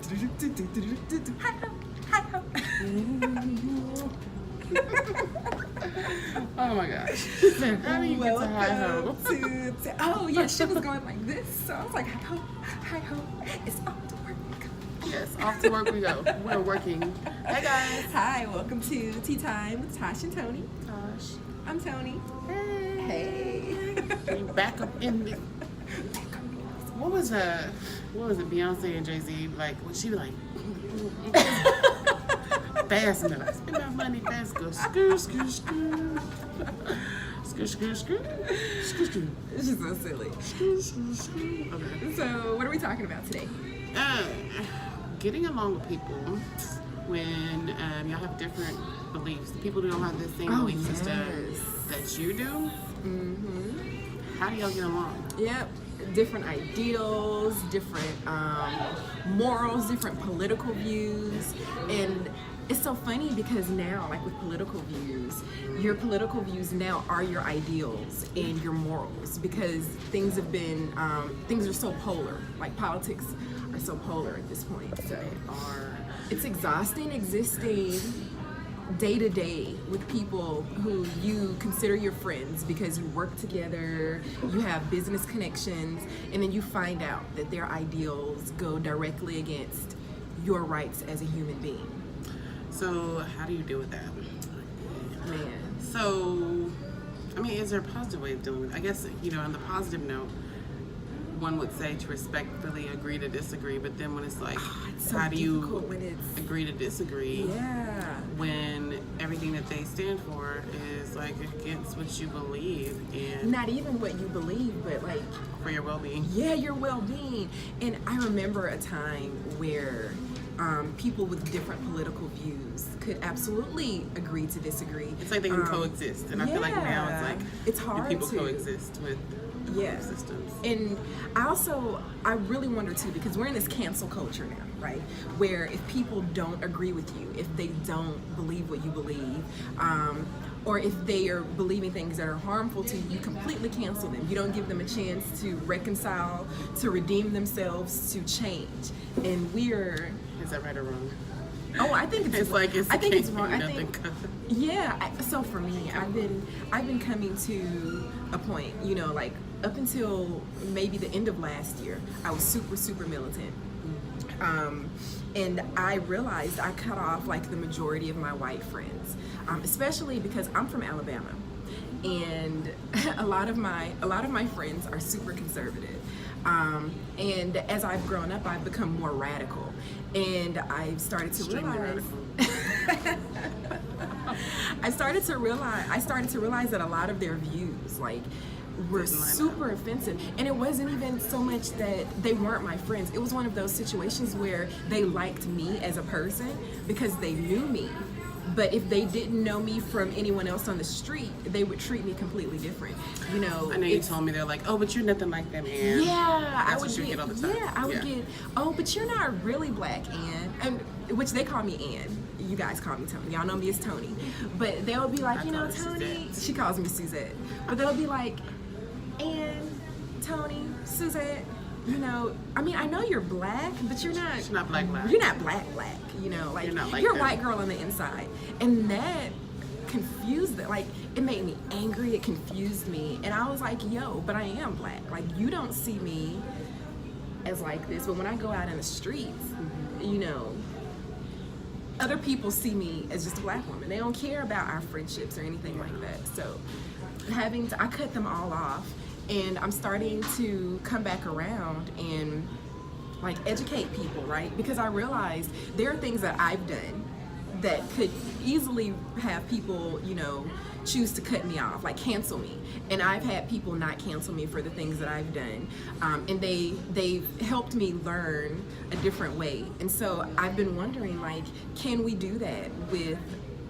Hi-ho. Oh my gosh. How do you get to hi-ho? Oh yeah, she was going like this, so I was like, hi-ho, hi-ho, it's off to work. Yes, off to work we go. We're working. Hey guys. Hi, welcome to Tea Time with Tash and Toni. Tash. I'm Toni. Hey. Hey. Back up in the... What was it, Beyonce and Jay-Z, like, when she was like, fast enough. Spend that money fast, go screw, screw, screw. Screw, screw, screw. Screw, screw. It's just so silly. Screw, screw, screw. Okay. So, what are we talking about today? Getting along with people when y'all have different beliefs. People who don't have the same belief system that you do. Mm-hmm. How do y'all get along? Yep. Different ideals, different morals, different political views. And it's so funny because now, like with political views, your political views now are your ideals and your morals, because things have been, things are so polar. Like politics are so polar at this point. So it's exhausting existing day to day with people who you consider your friends because you work together, you have business connections, and then you find out that their ideals go directly against your rights as a human being. So how do you deal with that? Man. So, I mean, is there a positive way of dealing with it? I guess, on the positive note, one would say to respectfully agree to disagree, but then when it's like, it's so how do you when it's... agree to disagree when everything that they stand for is like against what you believe, and not even what you believe, but like for your well-being? Yeah, your well-being. And I remember a time where people with different political views could absolutely agree to disagree. It's like they can coexist, and I feel like now it's like it's hard people to coexist with systems. And I really wonder too, because we're in this cancel culture now, right? Where if people don't agree with you, if they don't believe what you believe, or if they are believing things that are harmful to you, you completely cancel them. You don't give them a chance to reconcile, to redeem themselves, to change. And is that right or wrong? Oh, I think it's like I think it's wrong. I think So for me, I've been coming to a point, like up until maybe the end of last year, I was super militant. And I realized I cut off like the majority of my white friends, especially because I'm from Alabama, and a lot of my friends are super conservative. And as I've grown up, I've become more radical, and I've started to realize. I started to realize that a lot of their views, like, were super offensive. And it wasn't even so much that they weren't my friends. It was one of those situations where they liked me as a person because they knew me. But if they didn't know me from anyone else on the street, they would treat me completly different. I know you told me, they're like, oh, but you're nothing like them, Ann. Yeah, I would get all the time. Yeah, I would get, oh, but you're not really black, Ann. And which they call me Ann. You guys call me Toni. Y'all know me as Toni. But they'll be like, Toni. She calls me Suzette. But they'll be like, Ann, Toni, Suzette. I know you're black, but you're not. She's not black. You're not black. You're a white girl on the inside, and that confused them. Like, it made me angry. It confused me, and I was like, yo, but I am black. Like, you don't see me as like this, but when I go out in the streets, other people see me as just a black woman. They don't care about our friendships or anything like that. So, I cut them all off. And I'm starting to come back around and like educate people, right? Because I realized there are things that I've done that could easily have people, choose to cut me off, like cancel me. And I've had people not cancel me for the things that I've done. And they've helped me learn a different way. And so I've been wondering, like, can we do that with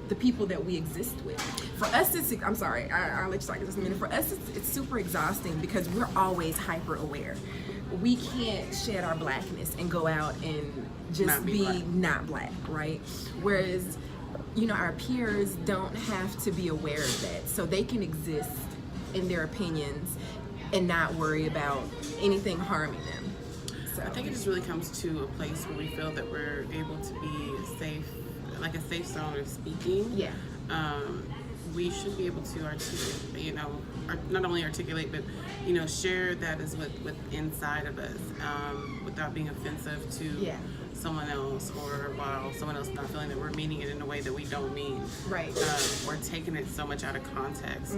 the people that we exist with? For us, I'm sorry, I'll let you talk in just a minute. For us, it's super exhausting because we're always hyper aware. We can't shed our blackness and go out and just be not black, right? Whereas, our peers don't have to be aware of that. So they can exist in their opinions and not worry about anything harming them. So I think it just really comes to a place where we feel that we're able to be safe, like a safe zone of speaking. Yeah. We should be able to articulate, not only articulate, but, share that is with inside of us, without being offensive to someone else, or while someone else not feeling that we're meaning it in a way that we don't mean. Right. Or taking it so much out of context.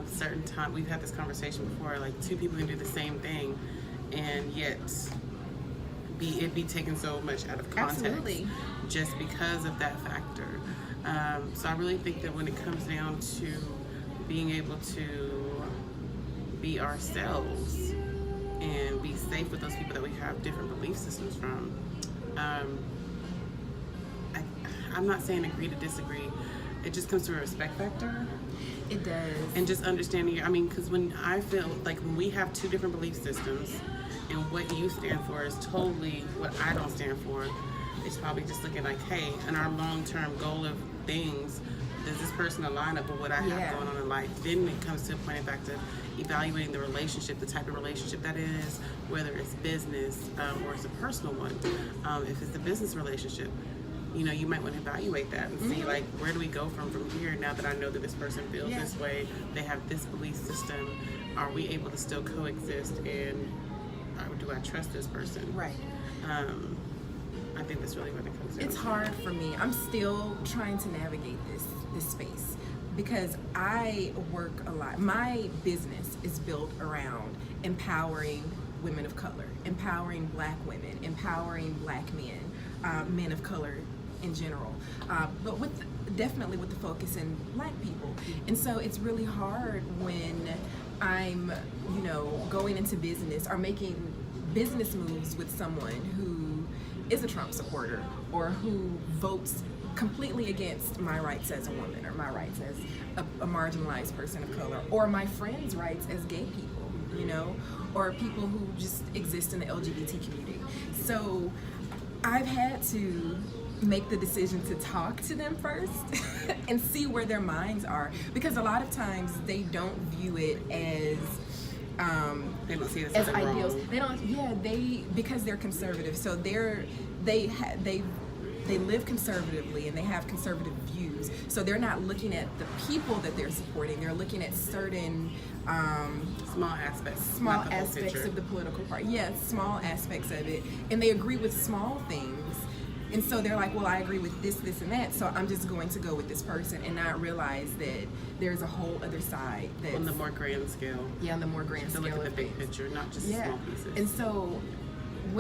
Certain time, we've had this conversation before, like two people can do the same thing, and yet it be taken so much out of context. Absolutely. Just because of that factor. So I really think that when it comes down to being able to be ourselves and be safe with those people that we have different belief systems from, I'm not saying agree to disagree. It just comes to a respect factor. It does. And just understanding, because when I feel like when we have two different belief systems and what you stand for is totally what I don't stand for, it's probably just looking like, hey, in our long-term goal of things, does this person align up with what I have going on in life? Then it comes to a point of fact of evaluating the relationship, the type of relationship that is, whether it's business or it's a personal one. If it's a business relationship, you might want to evaluate that and see, like, where do we go from here now that I know that this person feels this way, they have this belief system, are we able to still coexist, and do I trust this person? Right. I think that's really what it comes down to. It's hard for me. I'm still trying to navigate this space because I work a lot. My business is built around empowering women of color, empowering Black women, empowering Black men, men of color in general, but definitely with the focus in Black people. And so it's really hard when I'm, going into business or making business moves with someone who is a Trump supporter or who votes completely against my rights as a woman, or my rights as a marginalized person of color, or my friends' rights as gay people, or people who just exist in the LGBT community. So I've had to make the decision to talk to them first and see where their minds are, because a lot of times they don't view it as they don't see it as ideals. They don't. Because they're conservative, so they live conservatively and they have conservative views. So they're not looking at the people that they're supporting. They're looking at certain small aspects of the political party. Yes, small aspects of it, and they agree with small things. And so they're like, well, I agree with this, this, and that, so I'm just going to go with this person and not realize that there's a whole other side that's on the more grand scale. Yeah, on the more grand scale. To look at the big picture, not just small pieces. And so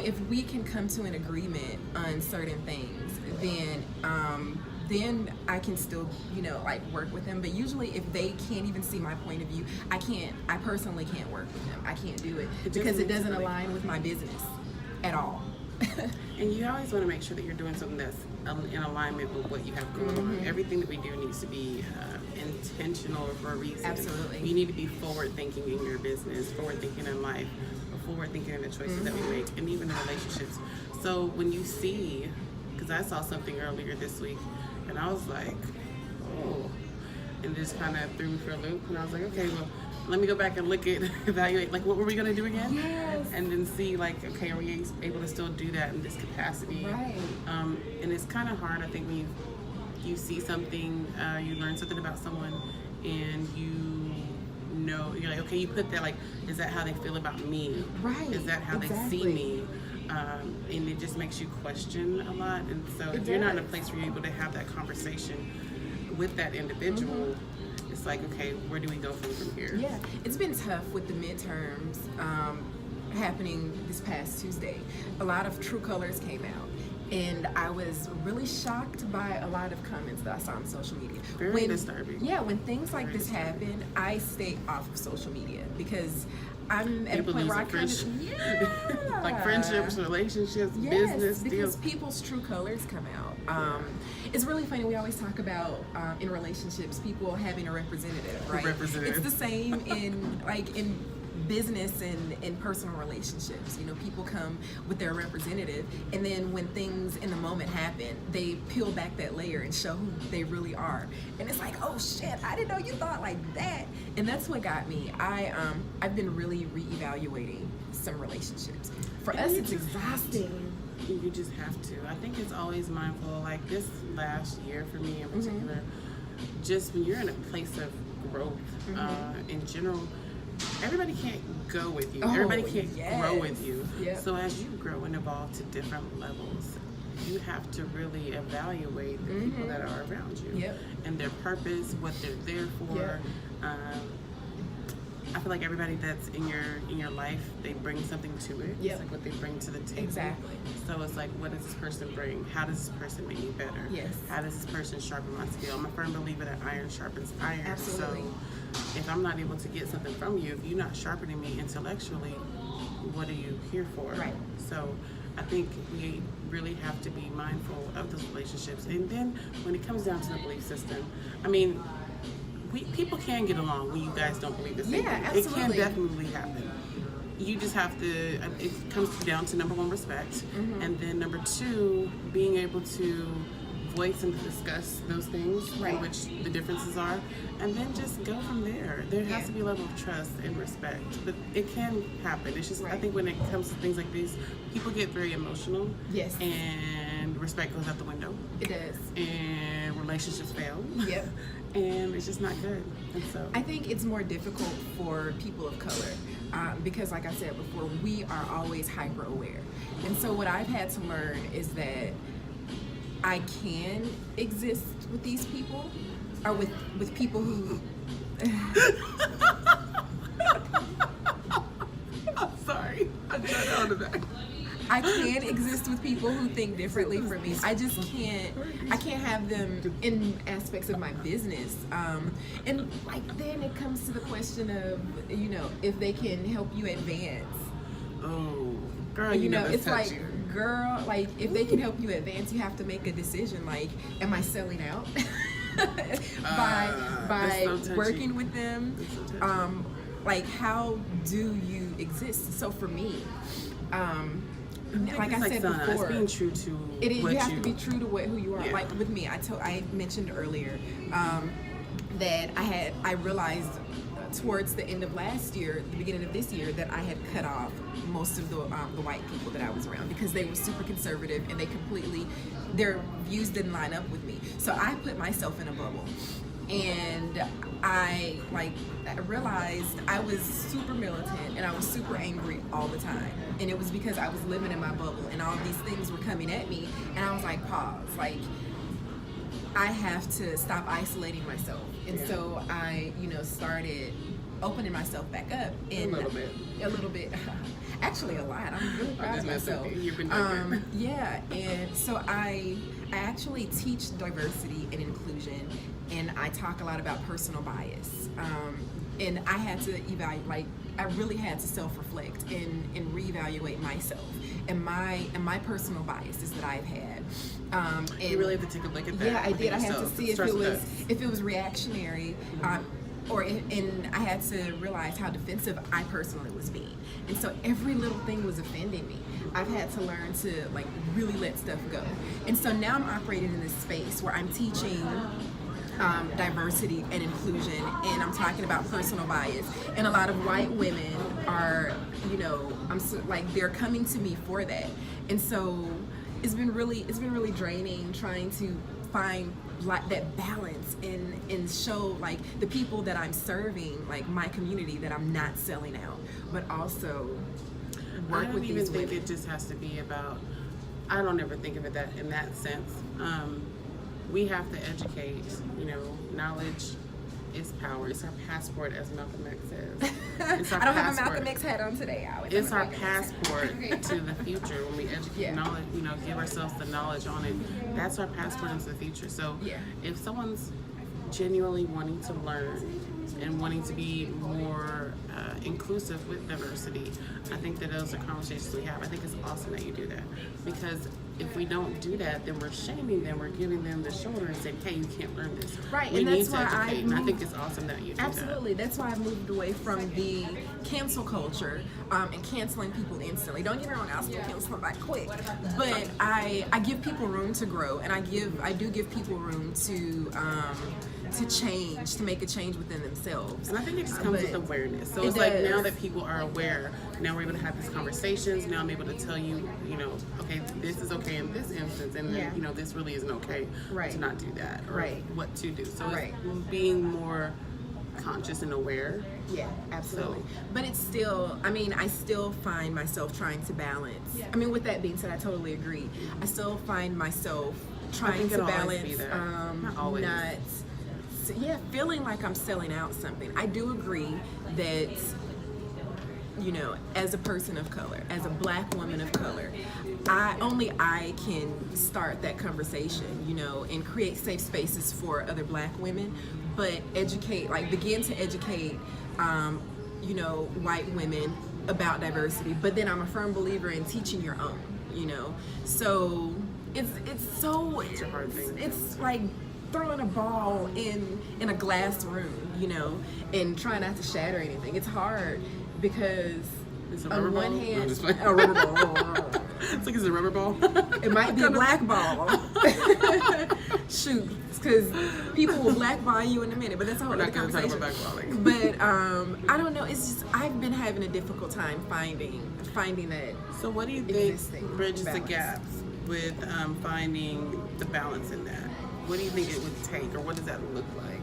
if we can come to an agreement on certain things, then I can still, work with them. But usually if they can't even see my point of view, I personally can't work with them. I can't do it because it doesn't align with my business at all. And you always want to make sure that you're doing something that's in alignment with what you have going on. Everything that we do needs to be intentional for a reason. Absolutely. You need to be forward-thinking in your business, forward-thinking in life, forward-thinking in the choices that we make, and even in relationships. So when you see, because I saw something earlier this week, and I was like, oh, and it just kind of threw me for a loop, and I was like, okay, well, let me go back and evaluate, like, what were we going to do again? Yes. And then see, like, okay, are we able to still do that in this capacity? Right. And it's kind of hard, I think, when you see something, you learn something about someone, and you're like, okay, you put that, like, is that how they feel about me? Right. Is that how they see me? And it just makes you question a lot. And so if you're not in a place where you're able to have that conversation with that individual, it's like, okay, where do we go from here? Yeah, it's been tough with the midterms happening this past Tuesday. A lot of True Colors came out, and I was really shocked by a lot of comments that I saw on social media. Very disturbing. Yeah, when things like this happen, I stay off of social media because I'm at people a point where I kind of like friendships, relationships, business because deals. people's true colors come out. It's really funny. We always talk about in relationships people having a representative, right? It's the same in business and in personal relationships. People come with their representative, and then when things in the moment happen, they peel back that layer and show who they really are. And it's like, oh shit, I didn't know you thought like that. And that's what got me. I've been really reevaluating some relationships. For us, it's exhausting. You just have to. I think it's always mindful. Like this last year for me in particular, just when you're in a place of growth, in general, everybody can't go with you. Everybody can't grow with you. Yep. So as you grow and evolve to different levels, you have to really evaluate the people that are around you and their purpose, what they're there for. I feel like everybody that's in your life, they bring something to it. It's like what they bring to the table. Exactly. So it's like, what does this person bring? How does this person make me better? Yes. How does this person sharpen my skill? I'm a firm believer that iron sharpens iron. Absolutely. So if I'm not able to get something from you, if you're not sharpening me intellectually, what are you here for? Right. So I think we really have to be mindful of those relationships. And then when it comes down to the belief system, I mean, people can get along when you guys don't believe the same thing. Absolutely. It can definitely happen. You just have to, it comes down to number one, respect. And then number two, being able to voice and discuss those things in which the differences are. And then just go from there. There has to be a level of trust and respect. But it can happen. It's just, I think when it comes to things like these, people get very emotional. Yes. And respect goes out the window. It does. And relationships fail. Yep. And it's just not good. And so I think it's more difficult for people of color because, like I said before, we are always hyper aware. And so what I've had to learn is that I can exist with these people, or with people who. I'm sorry. I'm trying to out of that. I can exist with people who think differently from me. I just can't. I can't have them in aspects of my business. And like then it comes to the question of, you know, if they can help you advance. Oh, girl, You know, know it's like, girl, like if they can help you advance, you have to make a decision. Like, am I selling out by so working with them? Like, how do you exist? So for me, like I said before, it's being true to it is. what You have to be true to who you are. Like with me, I mentioned earlier that I realized towards the end of last year, the beginning of this year, that I had cut off most of the white people that I was around because they were super conservative and their views didn't line up with me. So I put myself in a bubble. And I realized I was super militant and I was super angry all the time. And it was because I was living in my bubble and all these things were coming at me. And I was like, pause. Like, I have to stop isolating myself. And so I, started opening myself back up. In a little bit. Actually, a lot. I'm really proud of myself. You've been doing great. Yeah. And so I actually teach diversity and inclusion. And I talk a lot about personal bias. And I had to evaluate, I really had to self-reflect and reevaluate myself and my personal biases that I've had. And you really have to take a look at that. Yeah, I did. I had to see if it was reactionary, and I had to realize how defensive I personally was being. And so every little thing was offending me. I've had to learn to really let stuff go. And so now I'm operating in this space where I'm teaching diversity and inclusion, and I'm talking about personal bias. And a lot of white women are, they're coming to me for that. And so it's been really draining trying to find that balance and show the people that I'm serving, my community, that I'm not selling out, but also work with these women. I don't even think it just has to be about. I don't ever think of it in that sense. We have to educate. Knowledge is power. It's our passport, as Malcolm X says. It's our I don't have a Malcolm X hat on today. It's our passport to the future. When we educate knowledge, give ourselves the knowledge on it. That's our passport into the future. So if someone's genuinely wanting to learn and wanting to be more inclusive with diversity, I think that those are conversations we have. I think it's awesome that you do that, because if we don't do that, then we're shaming them, we're giving them the shoulder and saying, hey, you can't learn this. Right, we and need that's to why educate, and I think it's awesome that you do Absolutely, that's why I've moved away from the cancel culture and canceling people instantly. Don't get me wrong, I'll still cancel somebody quick, but I give people room to grow, and I do give people room to to change, to make a change within themselves. And I think it just comes with awareness. So it it's like does. now that people are aware, now we're able to have these conversations. Now I'm able to tell you, you know, okay, this is okay in this instance, and then, you know, this really isn't okay to not do that, or what to do. So it's being more conscious and aware. Yeah, absolutely. But it's still, I mean, I still find myself trying to balance. I mean, with that being said, I totally agree. I still find myself trying to balance, feeling like I'm selling out something. I do agree that, you know, as a person of color, as a black woman of color, I can start that conversation, you know, and create safe spaces for other black women, but begin to educate, you know, white women about diversity. But then I'm a firm believer in teaching your own, you know. So it's a hard thing. It's like throwing a ball in a glass room, you know, and trying not to shatter anything. It's hard because on one hand, a rubber ball. It's like, is it a rubber ball? It might be a black ball. Shoot, because people will blackball you in a minute, but that's a whole other conversation. But I don't know. It's just I've been having a difficult time finding that. So what do you think bridges the gaps with finding the balance in that? What do you think it would take, or what does that look like?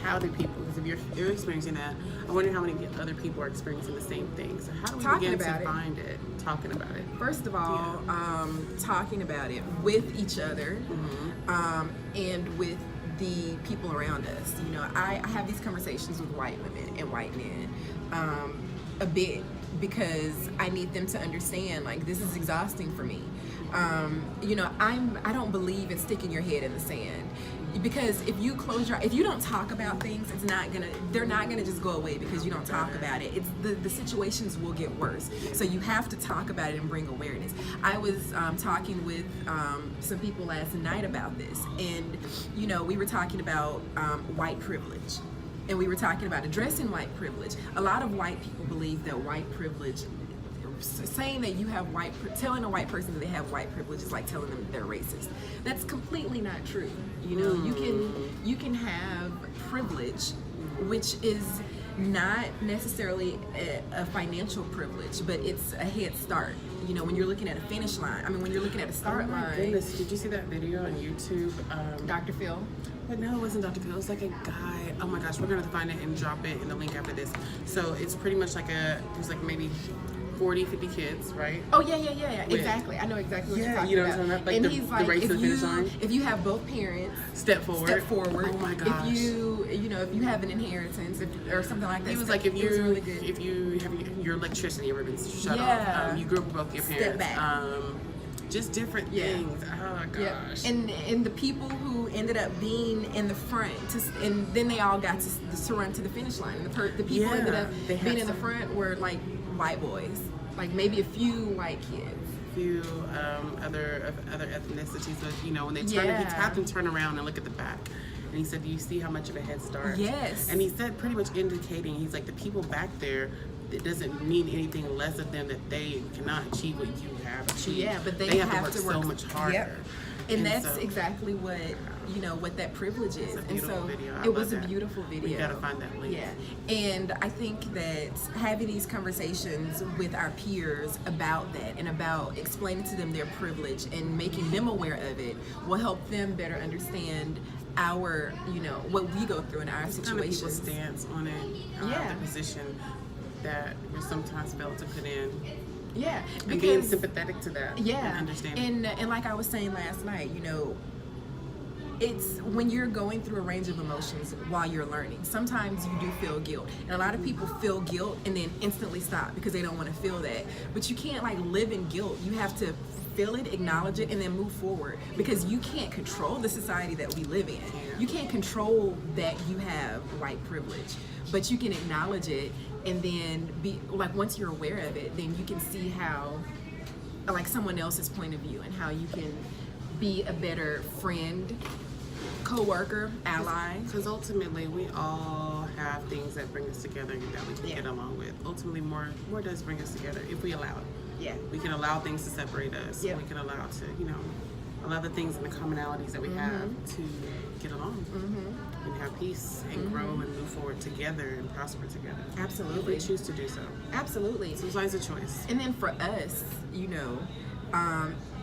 How do people, because if you're experiencing that, I wonder how many other people are experiencing the same thing. So how do we begin to find it, talking about it? First of all, talking about it with each other, and with the people around us. You know, I have these conversations with white women and white men a bit, because I need them to understand, like, this is exhausting for me. You know, I don't believe in sticking your head in the sand, because if you don't talk about things, they're not gonna just go away because you don't talk about it. It's the situations will get worse. So you have to talk about it and bring awareness. I was talking with some people last night about this, and you know, we were talking about white privilege. And we were talking about addressing white privilege. A lot of white people believe that white privilege, saying that you have telling a white person that they have white privilege is like telling them they're racist. That's completely not true. You know, you can have privilege, which is not necessarily a financial privilege, but it's a head start. You know, when you're looking at a finish line, when you're looking at a start line. Goodness, did you see that video on YouTube? Dr. Phil? But no, it wasn't Dr. Phil. It was like a guy. Oh my gosh, we're gonna find it and drop it in the link after this. So it's pretty much like there's like maybe 40, 50 kids, right? Oh yeah. Exactly. I know exactly what you're talking about. Like and he's like, if you have both parents, step forward. Oh my gosh. If you have an inheritance or something like that. He was like, if you have your electricity ever been shut off, you grew up with both your parents. Step back. Just different things. Oh gosh. And the people who ended up being in the front, and then they all got to run to the finish line. And the people ended up being in the front were like white boys, like maybe a few white kids. Few other ethnicities, but you know, when they turn, he had them turn around and look at the back. And he said, do you see how much of a head start? Yes. And he said, pretty much indicating, he's like, the people back there, it doesn't mean anything less of them that they cannot achieve what you have achieved. Yeah, but they have to work so much harder. Yep. And that's exactly what, you know, what that privilege is. And so it was a beautiful video. We gotta find that link. Yeah. And I think that having these conversations with our peers about that and about explaining to them their privilege and making them aware of it will help them better understand our, you know, what we go through in our situations. People's stance on it, the position that we sometimes fail to put in. Yeah, and being sympathetic to that. Yeah, and understanding. And like I was saying last night, you know, it's when you're going through a range of emotions while you're learning. Sometimes you do feel guilt, and a lot of people feel guilt and then instantly stop because they don't want to feel that. But you can't like live in guilt. You have to feel it, acknowledge it, and then move forward, because you can't control the society that we live in. You can't control that you have white privilege, but you can acknowledge it, and then be like, once you're aware of it, then you can see how, like, someone else's point of view and how you can be a better friend, co-worker, ally. Because ultimately we all have things that bring us together that we can get along with. Ultimately more does bring us together if we allow it. Yeah. We can allow things to separate us. Yeah. We can allow to, you know, a lot of the things and the commonalities that we have to get along and have peace and grow and move forward together and prosper together. Absolutely. If we choose to do so. Absolutely. So it's always a choice. And then for us, you know,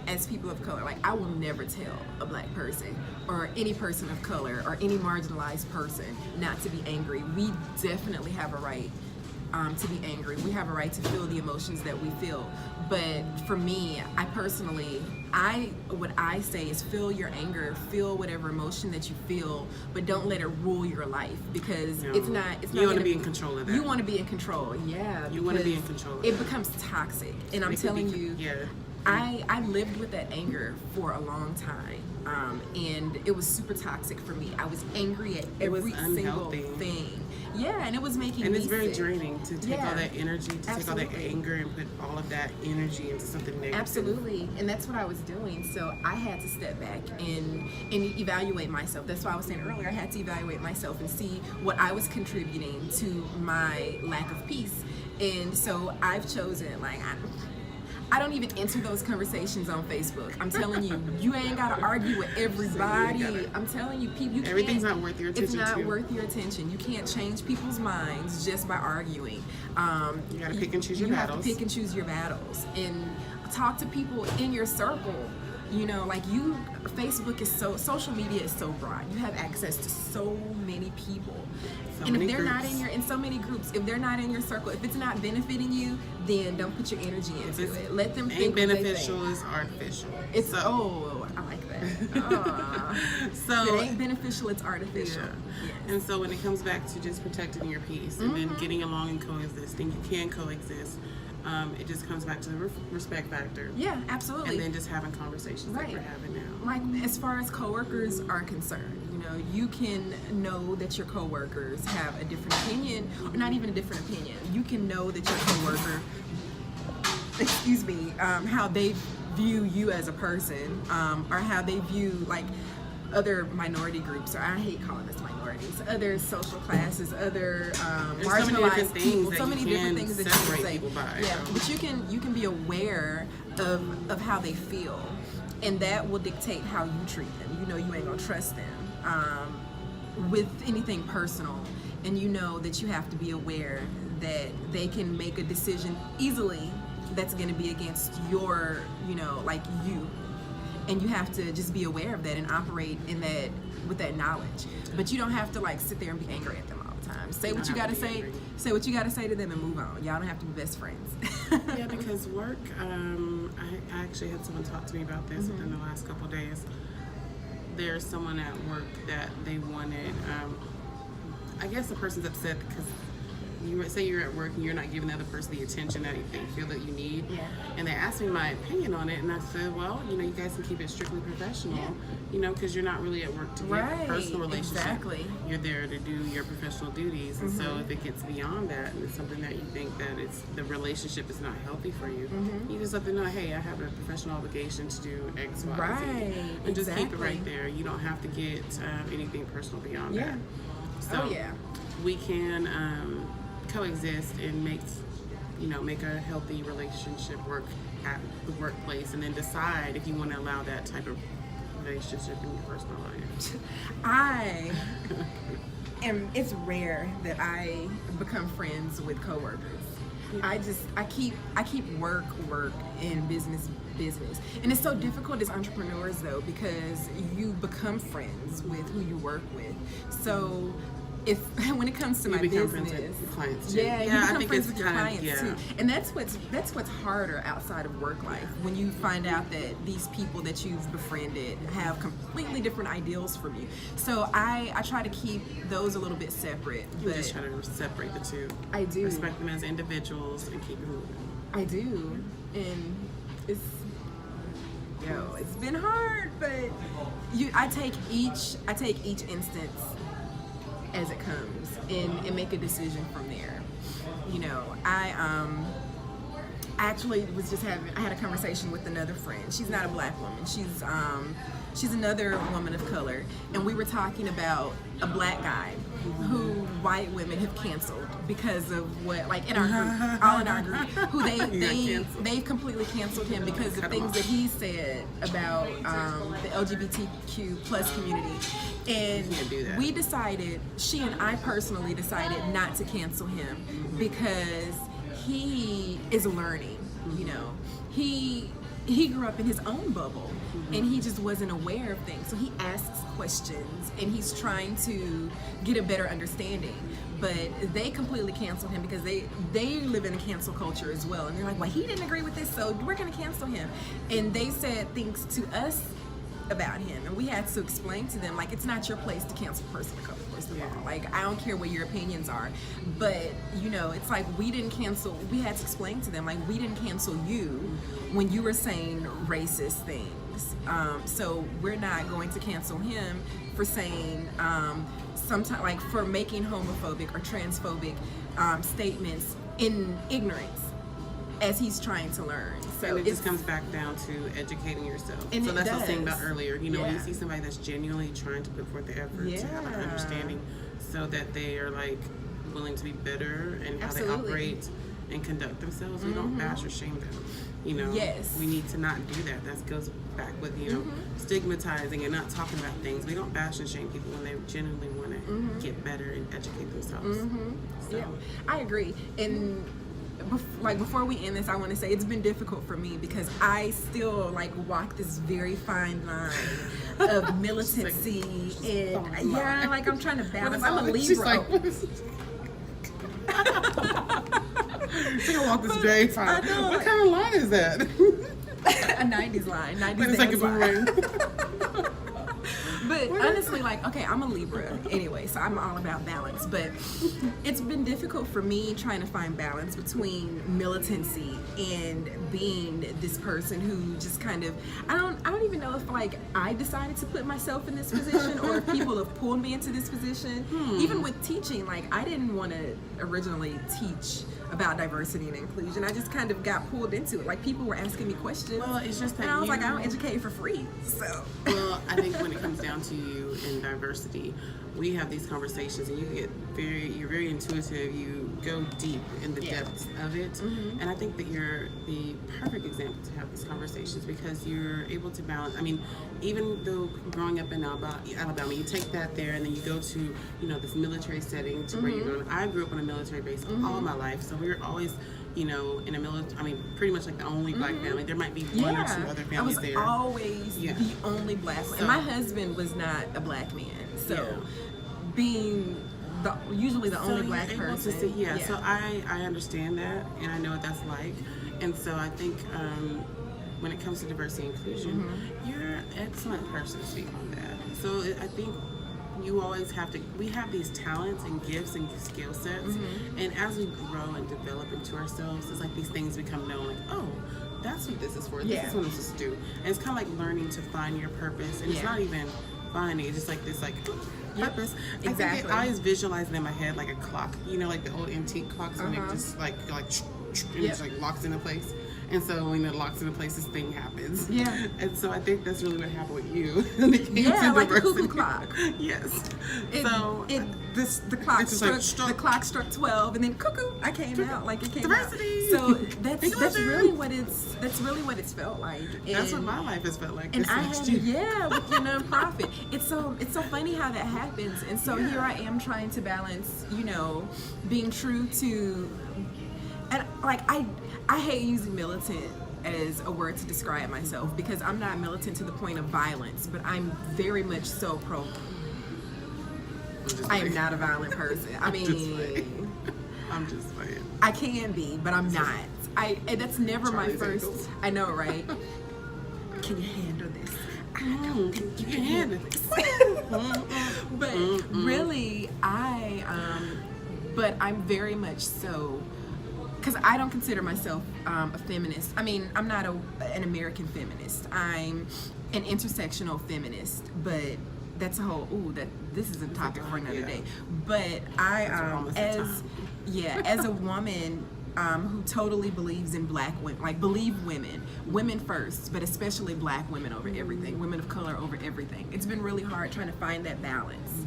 as people of color, like I will never tell a black person or any person of color or any marginalized person not to be angry. We definitely have a right to be angry. We have a right to feel the emotions that we feel. But for me, I personally, what I say is feel your anger, feel whatever emotion that you feel, but don't let it rule your life, because it's not. You want to be in control of that. You want to be in control. Yeah. You want to be in control of it that. becomes toxic, and I'm telling you. Yeah. I lived with that anger for a long time, and it was super toxic for me. I was angry at every single thing. Yeah, and it was making me And it's very sick. draining to take all that energy, to take all that anger and put all of that energy into something negative. Absolutely, and that's what I was doing. So I had to step back and evaluate myself. That's why I was saying earlier, I had to evaluate myself and see what I was contributing to my lack of peace. And so I've chosen, like, I don't even enter those conversations on Facebook. I'm telling you, you ain't gotta argue with everybody. I'm telling you, people, everything's not worth your attention. It's not worth your attention. You can't change people's minds just by arguing. You gotta pick and choose your battles. You have to pick and choose your battles, and talk to people in your circle. You know, like Facebook is social media is so broad. You have access to so many people. And if they're not in so many groups, if they're not in your circle, if it's not benefiting you, then don't put your energy into it. Let them think. Ain't beneficial is artificial. It's I like that. So if it ain't beneficial, it's artificial. Yeah. Yes. And so when it comes back to just protecting your peace and then getting along and coexisting, you can coexist. It just comes back to the respect factor. Yeah, absolutely. And then just having conversations like we're having now. Like, as far as coworkers are concerned, you know, you can know that your coworkers have a different opinion, or not even a different opinion. You can know that your coworker, how they view you as a person, or how they view, like, other minority groups, or I hate calling us minorities, other social classes, other marginalized people, so many different things that you can say. Yeah, but you can be aware of how they feel, and that will dictate how you treat them. You know, you ain't gonna trust them with anything personal, and you know that you have to be aware that they can make a decision easily that's gonna be against your, you know, like you. And you have to just be aware of that and operate in that with that knowledge. But you don't have to, like, sit there and be angry at them all the time. Say what you gotta say. Say what you gotta say to them and move on. Y'all don't have to be best friends. Yeah, because work. I actually had someone talk to me about this within the last couple of days. There's someone at work that they wanted. I guess the person's upset because you say you're at work and you're not giving the other person the attention that they feel that you need. Yeah. And they asked me my opinion on it, and I said, well, you know, you guys can keep it strictly professional, you know, because you're not really at work to get a personal relationship. Exactly. You're there to do your professional duties. And so if it gets beyond that and it's something that you think that the relationship is not healthy for you, you just let them know, hey, I have a professional obligation to do X, Y, Right. Z. And just keep it right there. You don't have to get anything personal beyond that. So we can coexist and make a healthy relationship work at the workplace, and then decide if you want to allow that type of relationship in your personal life. It's rare that I become friends with coworkers. I keep work and business. And it's so difficult as entrepreneurs, though, because you become friends with who you work with. So when it comes to my business, friends with clients too. you become friends with your kind of, clients too. And that's what's harder outside of work life, when you find out that these people that you've befriended have completely different ideals from you. So I try to keep those a little bit separate. You just try to separate the two. I do. Respect them as individuals and keep it moving. I do. And it's been hard, but I take each instance as it comes and make a decision from there. You know, I actually was just I had a conversation with another friend. She's not a black woman. She's another woman of color, and we were talking about a black guy who white women have canceled because of what, like in our group, all in our group, who they've completely canceled him because of things that he said about the LGBTQ plus community. And we decided, she and I personally decided not to cancel him because he is learning, you know. He grew up in his own bubble and he just wasn't aware of things. So he asks questions and he's trying to get a better understanding. But they completely canceled him because they live in a cancel culture as well. And they're like, well, he didn't agree with this, so we're gonna cancel him. And they said things to us about him, and we had to explain to them, like, it's not your place to cancel a person of color, first of all. Like, I don't care what your opinions are, but you know, it's like we had to explain to them, like, we didn't cancel you when you were saying racist things. So we're not going to cancel him for saying sometimes, like, for making homophobic or transphobic statements in ignorance as he's trying to learn. So and it just comes back down to educating yourself. And so that's what I was saying does. about earlier. You know, when you see somebody that's genuinely trying to put forth the effort to have an understanding so that they are like willing to be better and how they operate and conduct themselves, we don't bash or shame them. You know, we need to not do that. That goes back with, you know, stigmatizing and not talking about things. We don't bash and shame people when they genuinely want to get better and educate themselves. So. Yeah, I agree. And like, before we end this, I want to say it's been difficult for me because I still like walk this very fine line of militancy and like I'm trying to balance. I'm a Libra. She's gonna walk this very fine. What kind of line is that? A 90s line. 90s dance line. But honestly, like, okay, I'm a Libra anyway, so I'm all about balance. But it's been difficult for me trying to find balance between militancy and being this person who just kind of, I don't even know if like I decided to put myself in this position or if people have pulled me into this position. Even with teaching, like, I didn't want to originally teach about diversity and inclusion. I just kind of got pulled into it. Like, people were asking me questions. Well, it's just that and I was like, I don't educate for free. So. Well, I think when it comes down to you and diversity, we have these conversations, and you're very intuitive. You go deep in the depths of it, and I think that you're the perfect example to have these conversations because you're able to balance. I mean, even though growing up in Alabama, you take that there, and then you go to, you know, this military setting to where you're going. I grew up on a military base all my life, so we were always, you know, in a military. I mean, pretty much like the only black family. There might be one or two other families there. I was always the only black one. And my husband was not a black man, so being usually the only black person. So I understand that, and I know what that's like, and so I think when it comes to diversity and inclusion, you're an excellent person to speak on that. So I think you always have to, we have these talents and gifts and skill sets, and as we grow and develop into ourselves, it's like these things become known, like, oh, that's what this is for, this is what I'm supposed to do. And it's kind of like learning to find your purpose, and it's not even finding, it's just like this, like, purpose. Exactly. I always visualize it in my head like a clock, you know, like the old antique clocks when it just like and it just like locks into place. And so when it locks into place, this thing happens. Yeah. And so I think that's really what happened with you. Like a cuckoo clock. Yes. The clock struck 12, and then cuckoo, I came out like it came diversity. out. So that's really what it's felt like. And that's what my life has felt like. And I had with your nonprofit. It's so funny how that happens. And so here I am trying to balance, you know, being true to, and like I hate using militant as a word to describe myself because I'm not militant to the point of violence, but I'm very much so pro. I am not a violent person. I mean, I'm just saying. I can be, but I'm not. That's never my first. Ankles. I know, right? Can you handle this? I don't think you can handle this. But really, but I'm very much so. Because I don't consider myself a feminist. I mean, I'm not an American feminist. I'm an intersectional feminist, but that's a whole, this is a topic for another day. But I, as a woman who totally believes in black women, like believe women first, but especially black women over everything, women of color over everything. It's been really hard trying to find that balance.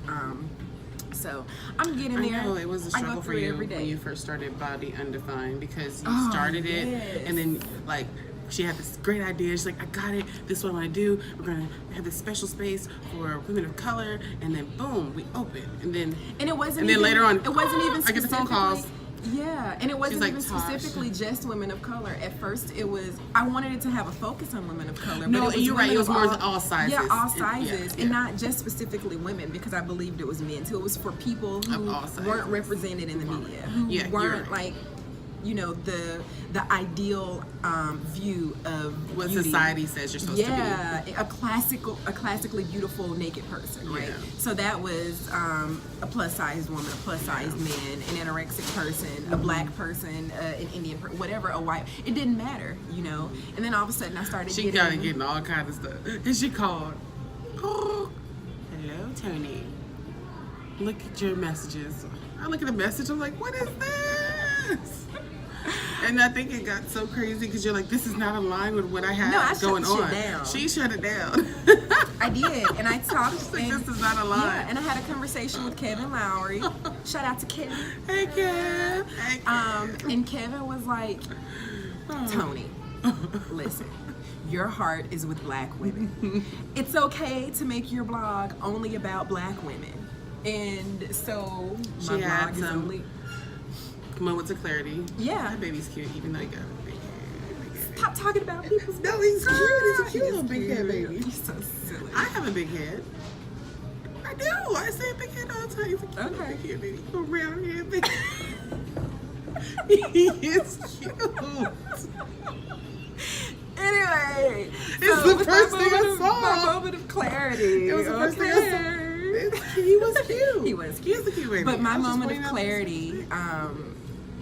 So I'm getting there. I know it was a struggle for you every day. when you first started Body Undefined, because you started it, yes. and then like she had this great idea. She's like, I got it. This is what I want to do. We're gonna have this special space for women of color, and then boom, we open, and then it wasn't. And even, then later on, it wasn't even. I get the phone calls. Yeah, and it wasn't like, even Tosh. specifically just women of color. At first, it was, I wanted it to have a focus on women of color. No, but and you're right. It was women more of all sizes. Yeah, all sizes, Yeah. and not just specifically women, because I believed it was men too. It was for people who all sizes. weren't represented in the media, who Yeah, you're weren't right. like, you know, the ideal view of What beauty. society says you're supposed to be. Yeah, a classically beautiful naked person, right? Yeah. So that was a plus-sized woman, a plus-sized man, an anorexic person, a black person, an Indian person, whatever, a white. It didn't matter, you know. And then all of a sudden, I started She started getting all kinds of stuff, and she called. Oh, hello, Toni. Look at your messages. I look at the message. I'm like, what is this? And I think it got so crazy because you're like, this is not aligned with what I had going shut on. shit down. She shut it down. I did, and I talked. She's like, and, this is not aligned. yeah, and I had a conversation with Kevin Lowry. Shout out to Kevin. Hey, Kev. Hey, Kev. And Kevin was like, Toni, listen, your heart is with black women. It's okay to make your blog only about black women. And so my She had blog is some only. moments of clarity. Yeah. That baby's cute, even though he got a big head. Stop talking about people's. No, he's cute. He's a cute He little is big head cute. baby. He's so silly. I have a big head. I do. I say big head all the time. He's a cute little Okay. big head baby. A round head baby. He is cute. Anyway, It's so the with first my thing I moment of- saw. My moment of clarity. It was the first thing I saw. He was cute. He was He is a cute baby. But my I was just moment pointing of out this- clarity,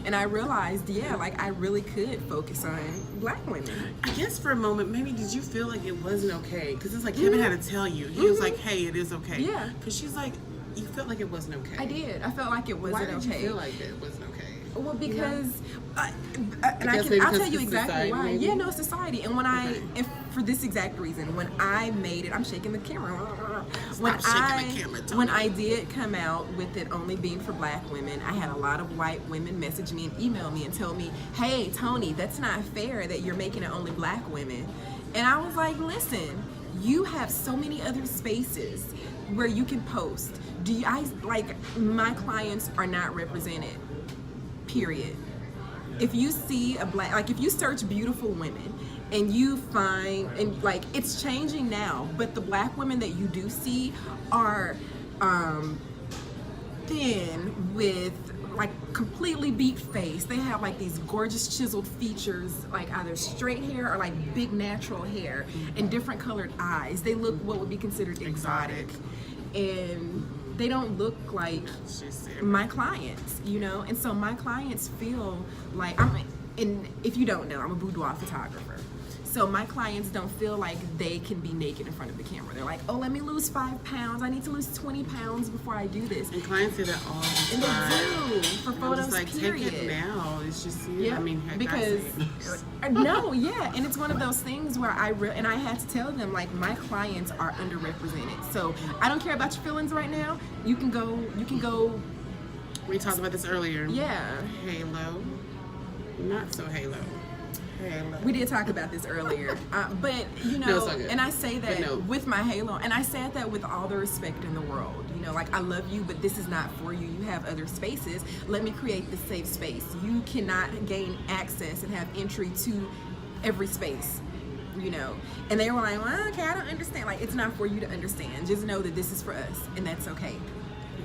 and I realized, yeah, like I really could focus on black women. I guess for a moment, maybe did you feel like it wasn't okay? Because it's like Kevin had to tell you. He was like, hey, it is okay. Yeah. Because she's like, you felt like it wasn't okay. I did. I felt like it wasn't Why did okay. you feel like it wasn't okay? Well, because, and guess maybe I'll because tell you it's exactly society, why. maybe? Yeah, no, society. And when Okay. if for this exact reason, when I made it, I'm shaking the camera. When shaking the camera, Toni. when I did come out with it only being for black women, I had a lot of white women message me and email me and tell me, "Hey, Toni, that's not fair that you're making it only black women." And I was like, "Listen, you have so many other spaces where you can post. My clients are not represented. Period. If you see a black, like if you search beautiful women and you find, and like it's changing now, but the black women that you do see are thin with like completely beat face. They have like these gorgeous chiseled features, like either straight hair or like big natural hair and different colored eyes. They look what would be considered exotic. And they don't look like my clients, you know? And so my clients feel like and if you don't know, I'm a boudoir photographer. So my clients don't feel like they can be naked in front of the camera. They're like, oh, let me lose 5 pounds. I need to lose 20 pounds before I do this. And clients say that all the And time. they do for I'm photos, just like, period. take it now. It's just, Yeah, I mean, heck, because I say it. no, yeah, and it's one of those things where and I had to tell them like my clients are underrepresented. So I don't care about your feelings right now. You can go. We talked about this earlier. Yeah, Halo. Not so halo. Halo. we did talk about this earlier, but you No, know, it's all good. and I say that But no. with my halo, and I said that with all the respect in the world. You know, like I love you, but this is not for you. You have other spaces. Let me create this safe space. You cannot gain access and have entry to every space. You know, and they were like, well, okay, I don't understand. Like, it's not for you to understand. Just know that this is for us, and that's okay.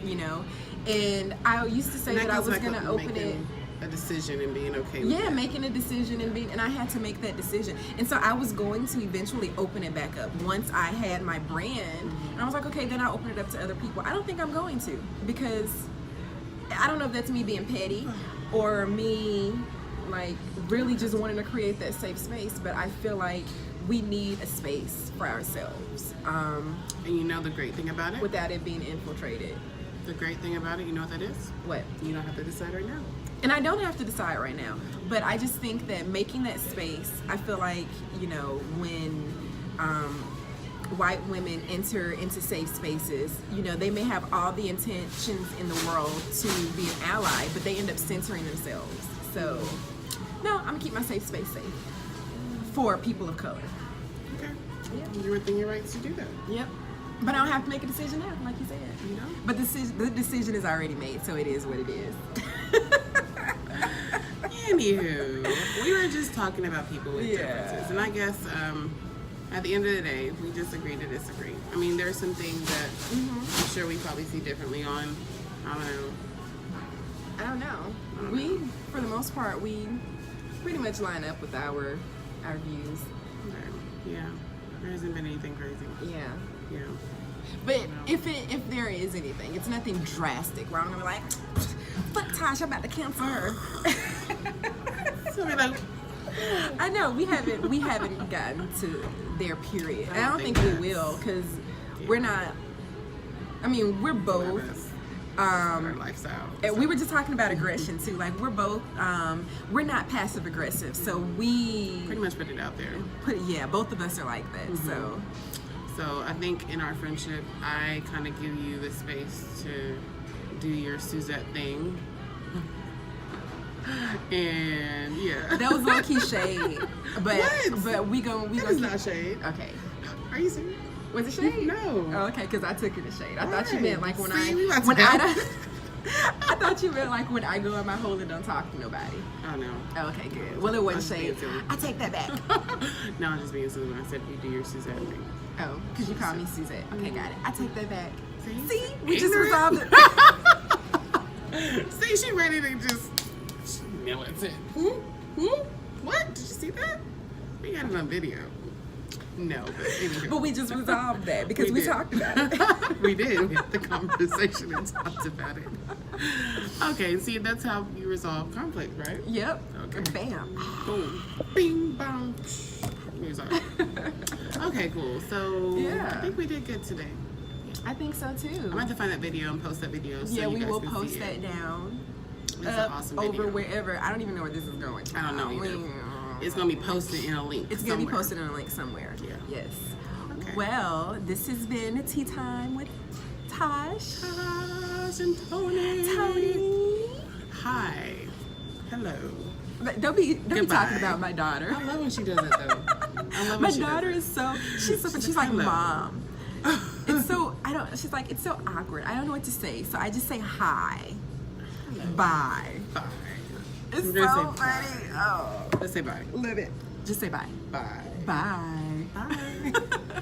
You know, and I used to say And that I goes was back gonna with open it. making a decision and being okay with Yeah, it. making a decision and I had to make that decision. And so I was going to eventually open it back up once I had my brand. And I was like, okay, then I'll open it up to other people. I don't think I'm going to, because I don't know if that's me being petty or me like really just wanting to create that safe space, but I feel like we need a space for ourselves And you know the great thing about it? without it being infiltrated. the great thing about it, you know what that is? What? You don't have to decide right now. And I don't have to decide right now, but I just think that making that space, I feel like, you know, when white women enter into safe spaces, you know, they may have all the intentions in the world to be an ally, but they end up censoring themselves. So, no, I'm gonna keep my safe space safe for people of color. Okay. Yeah. You're within your rights to do that. Yep. But I don't have to make a decision now, like you said. You know? But the decision is already made, so it is what it is. Anywho, we were just talking about people with Yeah. differences, and I guess at the end of the day, we just agree to disagree. I mean, there are some things that I'm sure we probably see differently on. I don't know. I don't know. We, for the most part, we pretty much line up with our views. Okay. Yeah, there hasn't been anything crazy. Yeah. Yeah. But if there is anything, it's nothing drastic where I'm gonna be like, fuck Tash, I'm about to cancel her. So we're like, I know we haven't gotten to their period. And I don't think we will, because we're not. I mean, we're both. our lifestyle. And we were just talking about aggression too. Like we're both, we're not passive aggressive, so we Pretty much put it out there. both of us are like that. So I think in our friendship, I kind of give you the space to do your Suzette thing. And yeah. That was low key shade, but What? but we go It's not shade. Okay, Are you serious? was it shade? No. Oh, okay, because I took it as shade. I thought you Right. meant like when See, we about to when help. I thought you meant like when I go in my hole and don't talk to nobody. Oh no. Oh, okay, good. Well, it wasn't I'm shade. just being silly. I take that back. No, I'm just being silly when I said you do your Suzette thing. Oh, because you call me Suzette. Okay, got it. I take that back. See? See, we just Ignorant. resolved it. See, she ready to just nail it. What? Did you see that? We got it on video. No, but anyway. But we just resolved that because we did. talked about it. We did. We had the conversation and talked about it. Okay, see, that's how you resolve conflict, right? Yep. Okay. Bam. Boom. Bing, bong. Resolve. Okay, cool. So Yeah. I think we did good today. I think so too. I'm going to find that video and post that video so Yeah, you we guys will can post see that it. down. It's an awesome video. Over wherever. I don't even know where this is going. I don't know either. It's going to be posted in a link It's going to be somewhere. posted on a link somewhere. Yeah. Yes. Okay. Well, this has been Tea Time with Tash. Tash and Toni. Toni. Hi. Hello. But don't be Goodbye. talking about my daughter. I love when she does it though. I love when My she daughter does is so she's like hello. Mom. It's so she's like it's so awkward. I don't know what to say, so I just say hi, bye. it. Bye. It's I'm so gonna say funny. Oh, Let's say bye. live it. Just say bye. Bye. Bye. Bye.